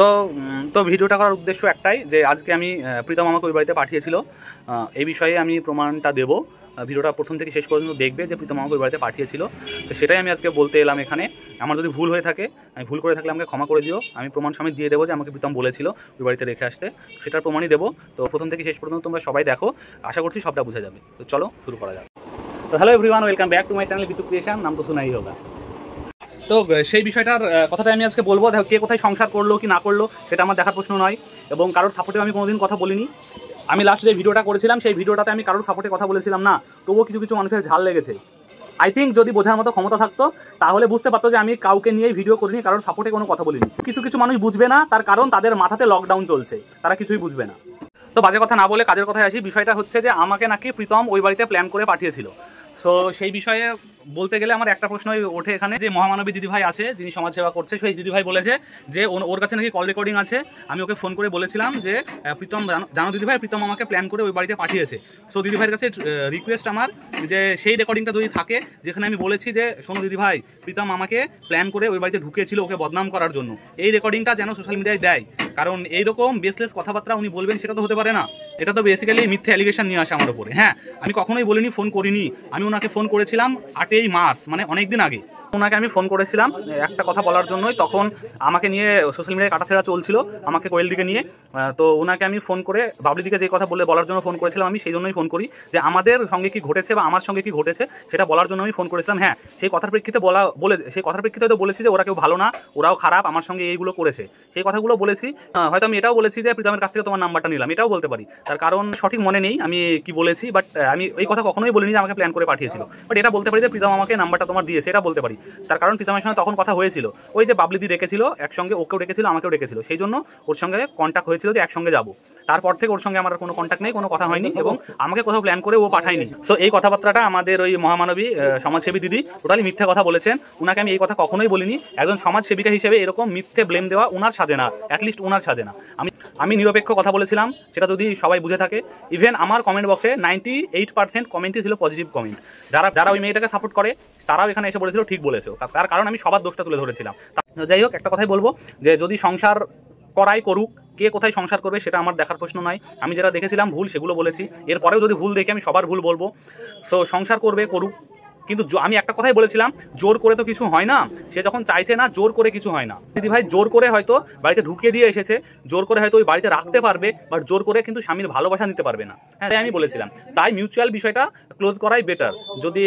তো তো ভিডিওটা করার উদ্দেশ্য একটাই যে আজকে আমি প্রীতম আমাকে ওই বাড়িতে পাঠিয়েছিল, এই বিষয়ে আমি প্রমাণটা দেব। ভিডিওটা প্রথম থেকে শেষ পর্যন্ত দেখবে যে প্রীতম আমাকে ওই বাড়িতে পাঠিয়েছিল। তো সেটাই আমি আজকে বলতে এলাম এখানে। আমার যদি ভুল হয়ে থাকে, আমি ভুল করে থাকলে আমাকে ক্ষমা করে দিও। আমি প্রমাণ সমেত দিয়ে দেবো যে আমাকে প্রীতম বলেছিল ওই বাড়িতে রেখে আসতে, সেটার প্রমাণই দেবো। তো প্রথম থেকে শেষ পর্যন্ত তোমরা সবাই দেখো, আশা করছি সবটা বোঝা যাবে। তো চলো শুরু করা যাবে। তো hello everyone, welcome back to my channel Bitu Creation, নাম তো শোনাই হোগা। তো সেই বিষয়টার কথাটা আমি আজকে বলবো। দেখো, কে কোথায় সংসার করলো কি না করলো সেটা আমার দেখার প্রশ্ন নয়, এবং কারোর সাপোর্টে আমি কোনোদিন কথা বলিনি। আমি লাস্ট যে ভিডিওটা করেছিলাম সেই ভিডিওটাতে আমি কারোর সাপোর্টে কথা বলেছিলাম না, তবুও কিছু কিছু মানুষের ঝাল লেগেছে। আই থিঙ্ক যদি বোঝার মতো ক্ষমতা থাকতো তাহলে বুঝতে পারতো যে আমি কাউকে নিয়েই ভিডিও করিনি, কারোর সাপোর্টে কোনো কথা বলিনি। কিছু কিছু মানুষ বুঝবে না, তার কারণ তাদের মাথাতে লকডাউন চলছে, তারা কিছুই বুঝবে না। তো বাজে কথা না বলে কাজের কথায় আসি। বিষয়টা হচ্ছে যে আমাকে নাকি প্রীতম ওই বাড়িতে প্ল্যান করে পাঠিয়েছিল। সো সেই বিষয়ে বলতে গেলে আমার একটা প্রশ্নই ওঠে এখানে, যে মহামানবী দিদিভাই আছে যিনি সমাজসেবা করছে, সেই দিদিভাই বলেছে যে ওর কাছে নাকি কল রেকর্ডিং আছে। আমি ওকে ফোন করে বলেছিলাম যে প্রীতম জানো দিদিভাই, প্রীতম আমাকে প্ল্যান করে ওই বাড়িতে পাঠিয়েছে। সো দিদিভাইয়ের কাছে রিকোয়েস্ট আমার যে সেই রেকর্ডিংটা যদি থাকে যেখানে আমি বলেছি যে শোনো দিদিভাই, প্রীতম আমাকে প্ল্যান করে ওই বাড়িতে ঢুকেছিল ওকে বদনাম করার জন্য, এই রেকর্ডিংটা যেন সোশ্যাল মিডিয়ায় দেয়। কারণ এইরকম বেসলেস কথাবার্তা উনি বলবেন সেটা তো হতে পারে না। এটা তো বেসিক্যালি মিথ্যে অ্যালিগেশন নিয়ে আসে আমার উপরে। হ্যাঁ, আমি কখনোই বলিনি ফোন করিনি। আমি ওনাকে ফোন করেছিলাম 8ই মার্চ, মানে অনেক দিন আগে ওনাকে আমি ফোন করেছিলাম একটা কথা বলার জন্যই। তখন আমাকে নিয়ে সোশ্যাল মিডিয়ায় কাটাছেড়া চলছিল, আমাকে কোয়েল দিকে নিয়ে। তো ওনাকে আমি ফোন করে বাবলি দিকে যে কথা বলার জন্য ফোন করেছিলাম। আমি সেই জন্যই ফোন করি যে আমাদের সঙ্গে কি ঘটেছে বা আমার সঙ্গে কি ঘটেছে সেটা বলার জন্য আমি ফোন করেছিলাম। হ্যাঁ, সেই কথার প্রেক্ষিতে সেই কথার প্রেক্ষিতে হয়তো বলেছি যে ওরা কেউ ভালো না, ওরাও খারাপ, আমার সঙ্গে এইগুলো করেছে, সেই কথাগুলো বলেছি। হয়তো আমি এটাও বলেছি যে প্রীতমের কাছ থেকে তোমার নাম্বারটা নিলাম, এটাও বলতে পারি। তার কারণ সঠিক মনে নেই আমি কি বলেছি, বাট আমি এই কথা কখনোই বলিনি যে আমাকে প্ল্যান করে পাঠিয়েছিল। বাট এটা বলতে পারি যে প্রীতম আমাকে নাম্বারটা তোমার দিয়েছে, এটা বলতে পারি। তার কারণ প্রীতমের সঙ্গে তখন কথা হয়েছিল, ওই যে বাবলিদি ডেকেছিল একসঙ্গে, ওকেও ডেকেছিল আমাকেও ডেকেছিল, সেই জন্য ওর সঙ্গে কন্ট্যাক্ট হয়েছিল যে একসঙ্গে যাবো। তারপর থেকে ওর সঙ্গে আমার কোনো কন্ট্যাক্ট নেই, কোনো কথা হয়নি, এবং আমাকে কোথাও প্ল্যান করে ও পাঠায়নি। সো এই কথাবার্তাটা আমাদের ওই মহামানবী সমাজসেবী দিদি টোটালি মিথ্যে কথা বলেছেন। উনাকে আমি এই কথা কখনোই বলিনি। একজন সমাজসেবিকা হিসেবে এরকম মিথ্যে ব্লেম দেওয়া উনার সাজে না, অ্যাটলিস্ট উনার সাজে না। আমি নিরপেক্ষ কথা বলেছিলাম, সেটা যদি সবাই বুঝে থাকে। ইভেন আমার কমেন্ট বক্সে 98% কমেন্টই ছিল পজিটিভ কমেন্ট। যারা ওই মেয়েটাকে সাপোর্ট করে তারাও এখানে এসে বলেছিল ঠিক বলেছো, তার কারণ আমি সবার দোষটা তুলে ধরেছিলাম। যাই হোক, একটা কথাই বলবো যে যদি সংসার করাই করুক, কে কোথায় সংসার করবে সেটা আমার দেখার প্রশ্ন নয়। আমি যেটা দেখেছিলাম ভুল সেগুলো বলেছি, এরপরেও যদি ভুল দেখি আমি সবার ভুল বলবো। সো সংসার করবে করুক, কিন্তু আমি একটা কথাই বলেছিলাম, জোর করে তো কিছু হয় না। সে যখন চাইছে না, জোর করে কিছু হয় না। দিদি ভাই জোর করে হয়তো বাড়িতে ঢুকিয়ে দিয়ে এসেছে, জোর করে হয়তো ওই বাড়িতে রাখতে পারবে, বাট জোর করে কিন্তু স্বামীর ভালোবাসা নিতে পারবে না। হ্যাঁ, আমি বলেছিলাম তাই মিউচুয়াল বিষয়টা ক্লোজ করাই বেটার। যদি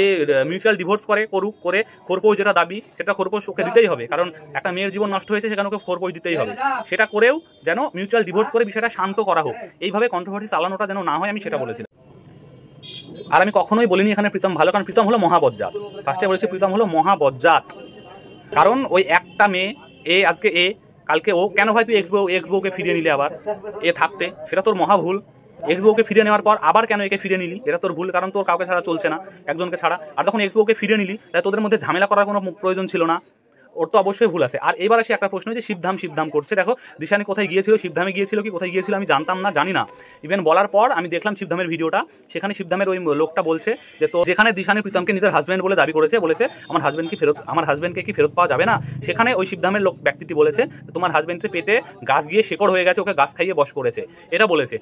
মিউচুয়াল ডিভোর্স করুক, করে খোরপোশ যেটা দাবি সেটা খোরপোশ ওকে দিতেই হবে, কারণ একটা মেয়ের জীবন নষ্ট হয়েছে, সেখানে ওকে খোরপোশ দিতেই হবে। সেটা করেও যেন মিউচুয়াল ডিভোর্স করে বিষয়টা শান্ত করা হোক, এইভাবে কন্ট্রোভার্সি চালানোটা যেন না হয়, আমি সেটা বলেছিলাম। আর আমি কখনোই বলিনি এখানে প্রীতম ভালো, কারণ প্রীতম হলো মহাবজ্জাত। ফার্স্টে বলেছি প্রীতম হলো মহাবজ্জাত, কারণ ওই একটা মেয়ে, আজকে কালকে ও। কেন ভাই তুই এক্স বউকে ফিরিয়ে নিলে আবার থাকতে, সেটা তোর মহা ভুল। এক্স বউকে ফিরিয়ে নেওয়ার পর আবার কেন একে ফিরিয়ে নিলি, এটা তোর ভুল, কারণ তোর কাউকে ছাড়া চলছে না, একজনকে ছাড়া। আর যখন এক্স বউকে ফিরিয়ে নিলি তাই তোদের মধ্যে ঝামেলা করার কোনো প্রয়োজন ছিল না, ওর তো অবশ্যই ভুল আছে। আর এবার আসে একটা প্রশ্ন, যে শিবধাম করছে। দেখো দিশানি কোথায় গিয়েছিল, শিবধামে গিয়েছিল কি কোথায় গিয়েছিল আমি জানতাম না, জানি না। ইভেন বলার পর আমি দেখলাম শিবধামের ভিডিওটা, সেখানে শিবধামের ওই লোকটা বলছে যে তো যেখানে দিশানি প্রীতমকে নিজের হাজব্যান্ড বলে দাবি করেছে, বলেছে আমার হাজব্যান্ডকে কি ফেরত পাওয়া যাবে না, সেখানে ওই শিবধামের ব্যক্তিটি বলেছে তোমার হাজব্যান্ডের পেটে গাছ গিয়ে শেকড় হয়ে গেছে, ওকে গাছ খাইয়ে বশ করেছে, এটা বলেছে।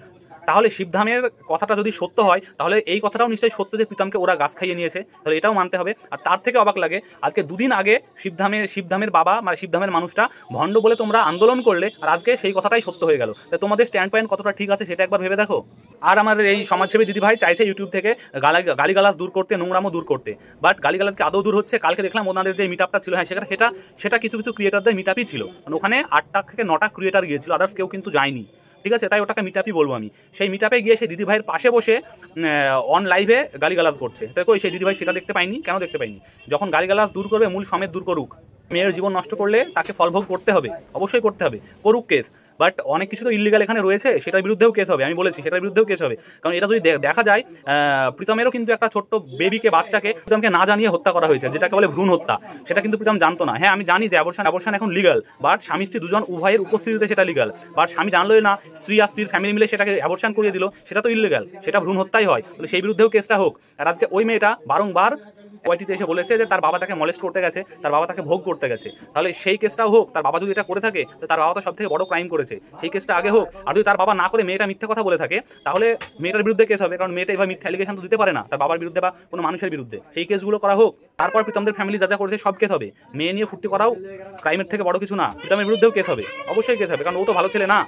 তাহলে শিবধামের কথাটা যদি সত্য হয় তাহলে এই কথাটাও নিশ্চয়ই সত্য যে প্রীতমকে ওরা গাছ খাইয়ে নিয়েছে, তাহলে এটাও মানতে হবে। আর তার থেকে অবাক লাগে, আজকে দুদিন আগে শিবধামের বাবা মানে শিবধামের মানুষটা ভণ্ড বলে তোমরা আন্দোলন করলে, আর আজকে সেই কথাটাই সত্য হয়ে গেল। তাই তোমাদের স্ট্যান্ড পয়েন্ট কতটা ঠিক আছে সেটা একবার ভেবে দেখো। আর আমার এই সমাজসেবী দিদিভাই চাইছে ইউটিউব থেকে গালিগালাজ দূর করতে, নোংরামও দূর করতে, বাট গালিগালাজকে আদৌ দূর হচ্ছে? কালকে দেখলাম ওনাদের যে মিটআপটা ছিল, হ্যাঁ সেটা কিছু ক্রিয়েটারদের মিটআপই ছিল, মানে ওখানে 8টা থেকে 9টা ক্রিয়েটার গিয়েছিল, আদার্স কেউ কিন্তু যায়নি, ঠিক আছে? তাই ওটাকে মিটআপই বলবো আমি। সেই মিটআপে গিয়ে সেই দিদিভাইয়ের পাশে বসে অন লাইভে গালিগালাজ করছে। দেখো সেই দিদিভাই সেটা দেখতে পাইনি, কেন দেখতে পাইনি? যখন গালিগালাজ দূর করবে মূল সমেত দূর করুক। মেয়ের জীবন নষ্ট করলে তাকে ফলভোগ করতে হবে, অবশ্যই করতে হবে, করুক কেস। বাট অনেক কিছু তো ইলিগাল এখানে রয়েছে, সেটার বিরুদ্ধেও কেস হবে, আমি বলেছি সেটার বিরুদ্ধেও কেস হবে। কারণ এটা যদি দেখা যায়, প্রীতমেরও কিন্তু একটা ছোট্ট বাচ্চাকে প্রীতমকে না জানিয়ে হত্যা করা হয়েছে, যেটাকে বলে ভ্রূণ হত্যা, সেটা কিন্তু প্রীতম জানতো না। হ্যাঁ, আমি জানি যে অ্যাবর্শন এখন লিগাল, বাট স্বামী স্ত্রী দুজন উভয়ের উপস্থিতিতে সেটা লিগাল। বাট স্বামী জানলোই না, স্ত্রী আর স্ত্রীর ফ্যামিলি মিলে সেটাকে অ্যাবর্শন করিয়ে দিল, সেটা তো ইলিগাল, সেটা ভ্রূণ হত্যাই হয়। তাহলে সেই বিরুদ্ধেও কেসটা হোক। আর আজকে ওই মেয়েটা বারংবার ওয়াইটিতে এসে বলেছে যে তার বাবা তাকে মলেস্ট করতে গেছে, তার বাবা তাকে ভোগ করতে গেছে, তাহলে সেই কেসটাও হোক। তার বাবা যদি এটা করে থাকে তো তার বাবা তো সব থেকে বড় ক্রাইম করেছে, সেই কেসটা আগে হোক। আর যদি তার বাবা না করে মেয়েটা মিথ্যে কথা বলে থাকে তাহলে মেয়েটার বিরুদ্ধে কেস হবে, কারণ মেয়েটা এভাবে মিথ্যা অ্যালিগেশন তো দিতে পারে না তার বাবার বিরুদ্ধে বা কোনো মানুষের বিরুদ্ধে। সেই কেসগুলো করা হোক, তারপর প্রীতমদের ফ্যামিলি যা যা করেছে সব কেস হবে। মেয়ে নিয়ে ফুর্তি করাও ক্রাইমের থেকে বড় কিছু না, প্রীতমের বিরুদ্ধেও কেস হবে, অবশ্যই কেস হবে, কারণ ও তো ভালো ছেলে না।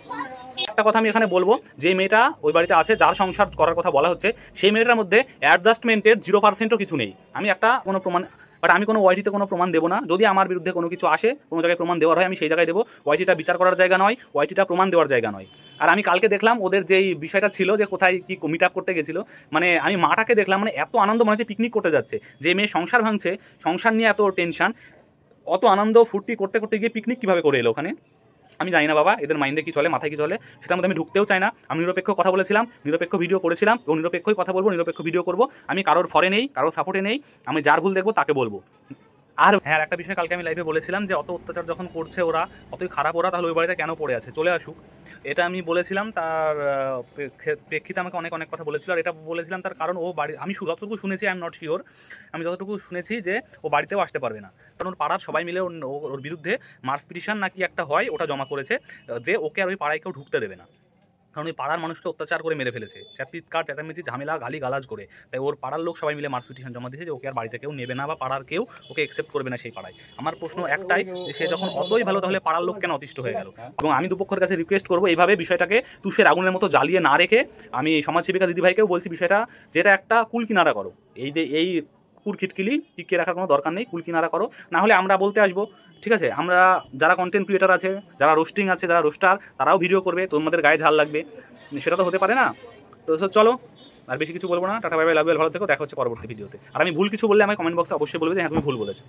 একটা কথা আমি এখানে বলবো, যে মেয়েটা ওই বাড়িতে আছে যার সংসার করার কথা বলা হচ্ছে, সেই মেয়েটার মধ্যে অ্যাডজাস্টমেন্টের 0%ও কিছু নেই। আমি একটা কোনো প্রমাণ, বাট আমি কোনো ওয়াইটিতে কোনো প্রমাণ দেবো না। যদি আমার বিরুদ্ধে কোনো কিছু আসে, কোনো জায়গায় প্রমাণ দেওয়ার হয়, আমি সেই জায়গায় দেবো। ওয়াইটিটা বিচার করার জায়গা নয়, ওয়াইটিটা প্রমাণ দেওয়ার জায়গা নয়। আর আমি কালকে দেখলাম ওদের যেই বিষয়টা ছিল যে কোথায় কি মিট আপ করতে গেছিলো, মানে আমি মাটাকে দেখলাম, মানে এত আনন্দ মনে হচ্ছে পিকনিক করতে যাচ্ছে। যে মেয়ে সংসার ভাঙছে, সংসার নিয়ে এত টেনশন, অত আনন্দ ফুর্তি করতে করতে গিয়ে পিকনিক কীভাবে করে এলো ওখানে আমি জানি না বাবা, এদের মাইন্ডে কি চলে, মাথায় কি চলে, সেটার মধ্যে আমি ঢুকতেও চাই না। আমি নিরপেক্ষ কথা বলেছিলাম, নিরপেক্ষ ভিডিও করেছিলাম এবং নিরপেক্ষই কথা বলবো, নিরপেক্ষ ভিডিও করবো। আমি কারোর ফরে নেই, কারোর সাপোর্টে নেই, আমি যার ভুল দেখবো তাকে বলবো। আর হ্যাঁ, একটা বিষয় কালকে আমি লাইভে বলেছিলাম যে অত অত্যাচার যখন করছে ওরা, অতই খারাপ ওরা, তাহলে ওই বাড়িতে কেন পড়ে আছে, চলে আসুক। এটা আমি বলেছিলাম, তার প্রেক্ষিতে আমাকে অনেক অনেক কথা বলেছিল। আর এটা বলেছিলাম তার কারণ ও বাড়ি, আমি যতটুকু শুনেছি, আই এম নট শিওর, আমি যতটুকু শুনেছি যে ও বাড়িতেও আসতে পারবে না, কারণ ওর পাড়ার সবাই মিলে ওর বিরুদ্ধে মার্চ পিটিশন নাকি একটা হয়, ওটা জমা করেছে যে ওকে আর ওই পাড়ায় কেউ ঢুকতে দেবে না, কারণ ওই পাড়ার মানুষকে অত্যাচার করে মেরে ফেলেছে, চিৎকার চেঁচামেচি ঝামেলা গালি গালাজ করে। তাই ওর পাড়ার লোক সবাই মিলে মার্চ পিটিশন জমা দিয়েছে যে ওকে আর বাড়িতে কেউ নেবে না বা পাড়ার কেউ ওকে অ্যাকসেপ্ট করবে না সেই পাড়ায়। আমার প্রশ্ন একটাই, যে সে যখন অতই ভালো তাহলে পাড়ার লোক কেন অতিষ্ঠ হয়ে গেল? এবং আমি দুপক্ষের কাছে রিকোয়েস্ট করবো এইভাবে বিষয়টাকে তুষের আগুনের মতো জ্বালিয়ে না রেখে, আমি সমাজসেবিকা দিদিভাইকেও বলছি বিষয়টা, যেটা একটা কুল কিনারা করো, এই যে এই খিটকিলি টিকিয়ে রাখার কোনো দরকার নেই, কুল কিনারা করো, না হলে আমরা বলতে আসবো। ঠিক আছে, আমরা যারা কন্টেন্ট ক্রিয়েটার আছে, যারা রোস্টিং আছে, যারা রোস্টার, তারাও ভিডিও করবে, তোমাদের গায়ে ঝাল লাগবে, সেটা তো হতে পারে না। তো চলো, আর বেশি কিছু বলবো না, tata bye bye, love you, ভালো থেকো, দেখা হচ্ছে পরবর্তী ভিডিওতে। আর আমি ভুল কিছু বললে আমাকে কমেন্ট বক্সে অবশ্যই বলবে যে হ্যাঁ তুমি ভুল বলেছো।